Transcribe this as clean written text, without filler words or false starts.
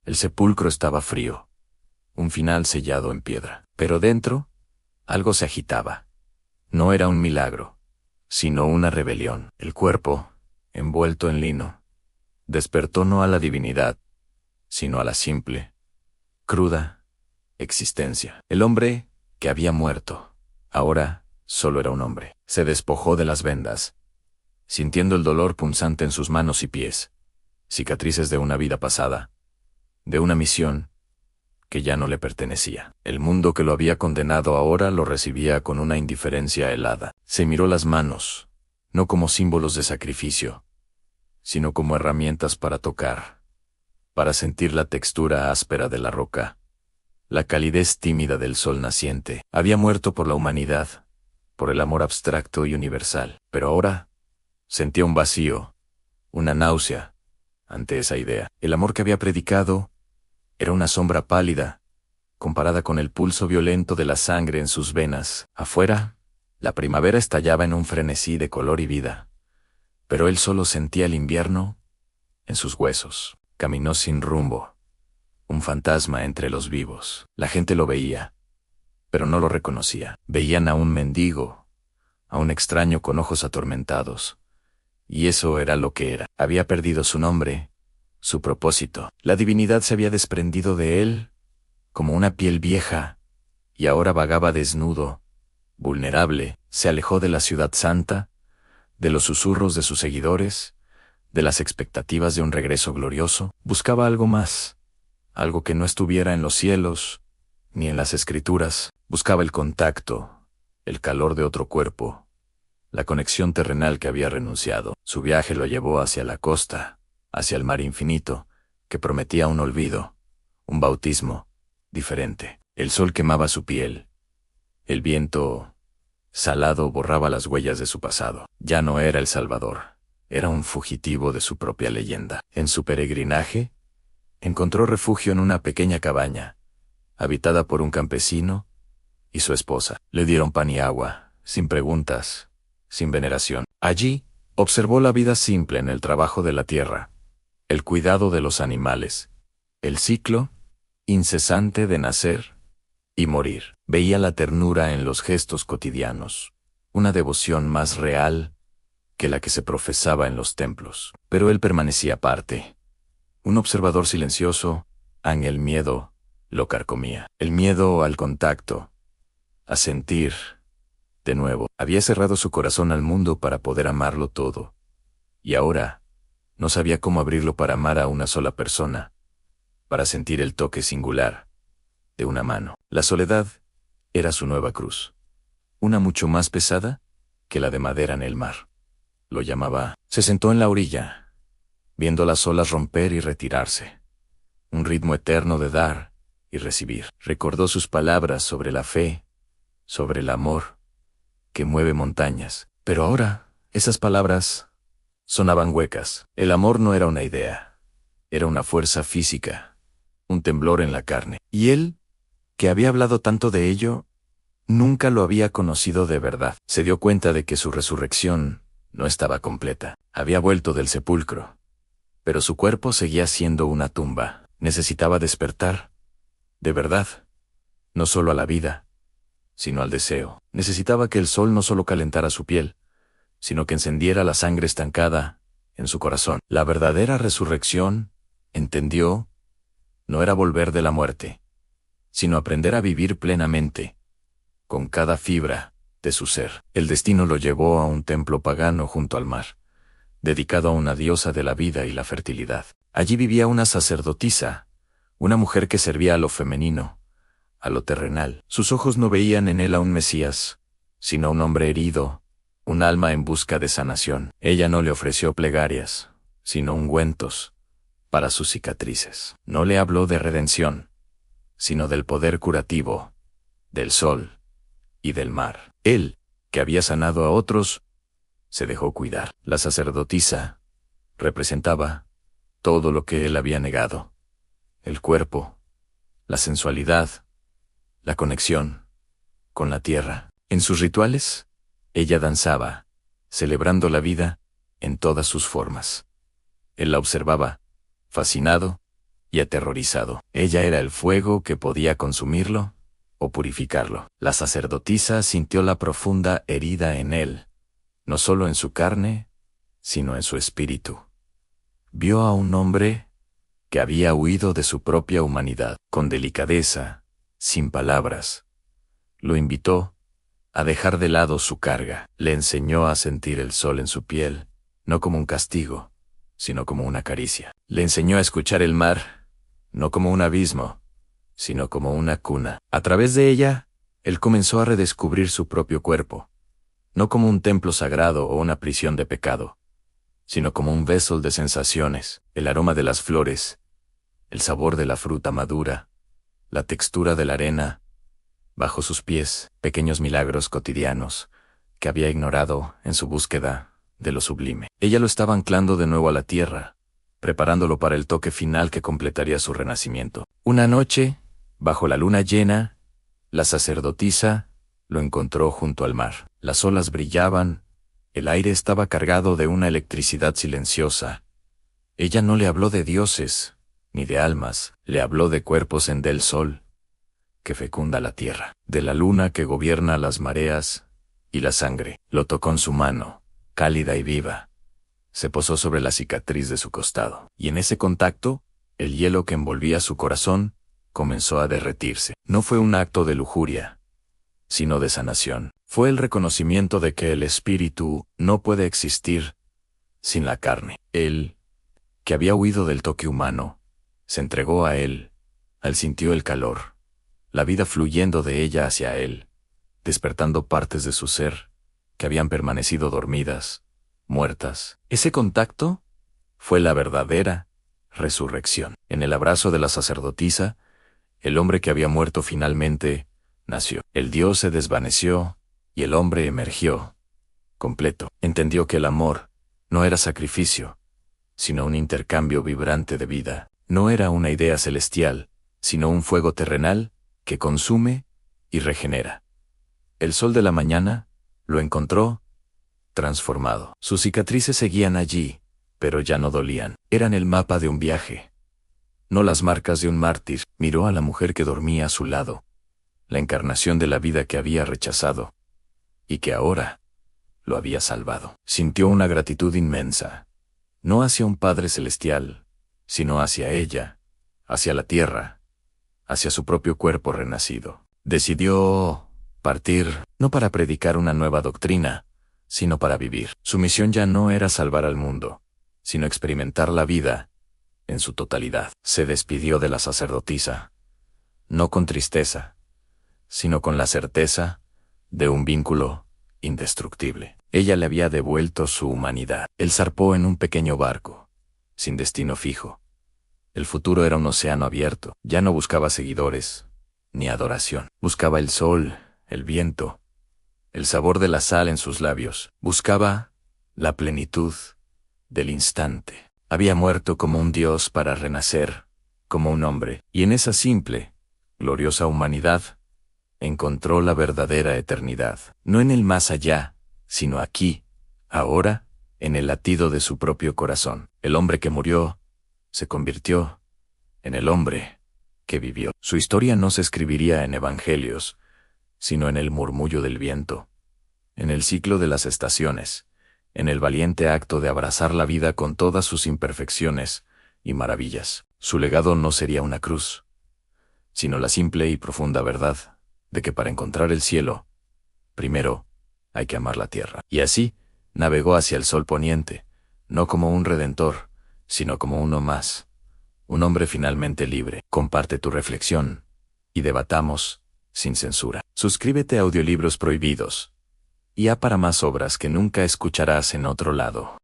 El sepulcro estaba frío, un final sellado en piedra. Pero dentro, algo se agitaba. No era un milagro, sino una rebelión. El cuerpo, envuelto en lino, despertó no a la divinidad, sino a la simple, cruda existencia. El hombre que había muerto, ahora solo era un hombre. Se despojó de las vendas, sintiendo el dolor punzante en sus manos y pies, cicatrices de una vida pasada, de una misión que ya no le pertenecía. El mundo que lo había condenado ahora lo recibía con una indiferencia helada. Se miró las manos, no como símbolos de sacrificio, sino como herramientas para tocar, para sentir la textura áspera de la roca, la calidez tímida del sol naciente. Había muerto por la humanidad, por el amor abstracto y universal, pero ahora sentía un vacío, una náusea, ante esa idea. El amor que había predicado era una sombra pálida, comparada con el pulso violento de la sangre en sus venas. Afuera, la primavera estallaba en un frenesí de color y vida, pero él solo sentía el invierno en sus huesos. Caminó sin rumbo, un fantasma entre los vivos. La gente lo veía, pero no lo reconocía. Veían a un mendigo, a un extraño con ojos atormentados, y eso era lo que era. Había perdido su nombre, su propósito. La divinidad se había desprendido de él como una piel vieja, y ahora vagaba desnudo, vulnerable. Se alejó de la ciudad santa, de los susurros de sus seguidores, de las expectativas de un regreso glorioso. Buscaba algo más, algo que no estuviera en los cielos, ni en las escrituras. Buscaba el contacto, el calor de otro cuerpo, la conexión terrenal que había renunciado. Su viaje lo llevó hacia la costa, hacia el mar infinito, que prometía un olvido, un bautismo diferente. El sol quemaba su piel. El viento salado borraba las huellas de su pasado. Ya no era el Salvador, era un fugitivo de su propia leyenda. En su peregrinaje, encontró refugio en una pequeña cabaña, habitada por un campesino y su esposa. Le dieron pan y agua, sin preguntas, sin veneración. Allí, observó la vida simple en el trabajo de la tierra, el cuidado de los animales, el ciclo incesante de nacer y morir. Veía la ternura en los gestos cotidianos, una devoción más real que la que se profesaba en los templos. Pero él permanecía aparte, un observador silencioso. El miedo lo carcomía. El miedo al contacto, a sentir de nuevo. Había cerrado su corazón al mundo para poder amarlo todo, y ahora no sabía cómo abrirlo para amar a una sola persona, para sentir el toque singular de una mano. La soledad era su nueva cruz, una mucho más pesada que la de madera en el mar. Lo llamaba. Se sentó en la orilla, viendo las olas romper y retirarse, un ritmo eterno de dar y recibir. Recordó sus palabras sobre la fe, sobre el amor que mueve montañas. Pero ahora, esas palabras sonaban huecas. El amor no era una idea, era una fuerza física, un temblor en la carne. Y él, que había hablado tanto de ello, nunca lo había conocido de verdad. Se dio cuenta de que su resurrección no estaba completa. Había vuelto del sepulcro, pero su cuerpo seguía siendo una tumba. Necesitaba despertar, de verdad, no solo a la vida, sino al deseo. Necesitaba que el sol no solo calentara su piel, sino que encendiera la sangre estancada en su corazón. La verdadera resurrección, entendió, no era volver de la muerte, sino aprender a vivir plenamente, con cada fibra de su ser. El destino lo llevó a un templo pagano junto al mar, dedicado a una diosa de la vida y la fertilidad. Allí vivía una sacerdotisa, una mujer que servía a lo femenino, a lo terrenal. Sus ojos no veían en él a un Mesías, sino a un hombre herido, un alma en busca de sanación. Ella no le ofreció plegarias, sino ungüentos para sus cicatrices. No le habló de redención, sino del poder curativo, del sol y del mar. Él, que había sanado a otros, se dejó cuidar. La sacerdotisa representaba todo lo que él había negado: el cuerpo, la sensualidad, la conexión con la tierra. En sus rituales, ella danzaba, celebrando la vida en todas sus formas. Él la observaba, fascinado y aterrorizado. Ella era el fuego que podía consumirlo o purificarlo. La sacerdotisa sintió la profunda herida en él, no solo en su carne, sino en su espíritu. Vio a un hombre que había huido de su propia humanidad. Con delicadeza, sin palabras, lo invitó a dejar de lado su carga. Le enseñó a sentir el sol en su piel, no como un castigo, sino como una caricia. Le enseñó a escuchar el mar, no como un abismo, sino como una cuna. A través de ella, él comenzó a redescubrir su propio cuerpo, no como un templo sagrado o una prisión de pecado, sino como un vessel de sensaciones, el aroma de las flores, el sabor de la fruta madura, la textura de la arena bajo sus pies, pequeños milagros cotidianos que había ignorado en su búsqueda de lo sublime. Ella lo estaba anclando de nuevo a la tierra, preparándolo para el toque final que completaría su renacimiento. Una noche, bajo la luna llena, la sacerdotisa lo encontró junto al mar. Las olas brillaban, el aire estaba cargado de una electricidad silenciosa. Ella no le habló de dioses, ni de almas, le habló de cuerpos en del sol, que fecunda la tierra, de la luna que gobierna las mareas y la sangre. Lo tocó en su mano, cálida y viva. Se posó sobre la cicatriz de su costado, y en ese contacto, el hielo que envolvía su corazón comenzó a derretirse. No fue un acto de lujuria, sino de sanación. Fue el reconocimiento de que el espíritu no puede existir sin la carne. Él, que había huido del toque humano, se entregó a él, sintió el calor, la vida fluyendo de ella hacia él, despertando partes de su ser que habían permanecido dormidas, muertas. Ese contacto fue la verdadera resurrección. En el abrazo de la sacerdotisa, el hombre que había muerto finalmente nació. El Dios se desvaneció y el hombre emergió, completo. Entendió que el amor no era sacrificio, sino un intercambio vibrante de vida. No era una idea celestial, sino un fuego terrenal que consume y regenera. El sol de la mañana lo encontró transformado. Sus cicatrices seguían allí, pero ya no dolían. Eran el mapa de un viaje, no las marcas de un mártir. Miró a la mujer que dormía a su lado, la encarnación de la vida que había rechazado, y que ahora lo había salvado. Sintió una gratitud inmensa, no hacia un Padre celestial, sino hacia ella, hacia la tierra, hacia su propio cuerpo renacido. Decidió partir, no para predicar una nueva doctrina, sino para vivir. Su misión ya no era salvar al mundo, sino experimentar la vida en su totalidad. Se despidió de la sacerdotisa, no con tristeza, sino con la certeza de un vínculo indestructible. Ella le había devuelto su humanidad. Él zarpó en un pequeño barco, sin destino fijo. El futuro era un océano abierto. Ya no buscaba seguidores, ni adoración. Buscaba el sol, el viento, el sabor de la sal en sus labios. Buscaba la plenitud del instante. Había muerto como un dios para renacer como un hombre, y en esa simple, gloriosa humanidad, encontró la verdadera eternidad. No en el más allá, sino aquí, ahora, en el latido de su propio corazón. El hombre que murió se convirtió en el hombre que vivió. Su historia no se escribiría en evangelios, sino en el murmullo del viento, en el ciclo de las estaciones, en el valiente acto de abrazar la vida con todas sus imperfecciones y maravillas. Su legado no sería una cruz, sino la simple y profunda verdad de que para encontrar el cielo, primero hay que amar la tierra. Y así, navegó hacia el sol poniente, no como un redentor, sino como uno más, un hombre finalmente libre. Comparte tu reflexión y debatamos sin censura. Suscríbete a Audiolibros Prohibidos y para más obras que nunca escucharás en otro lado.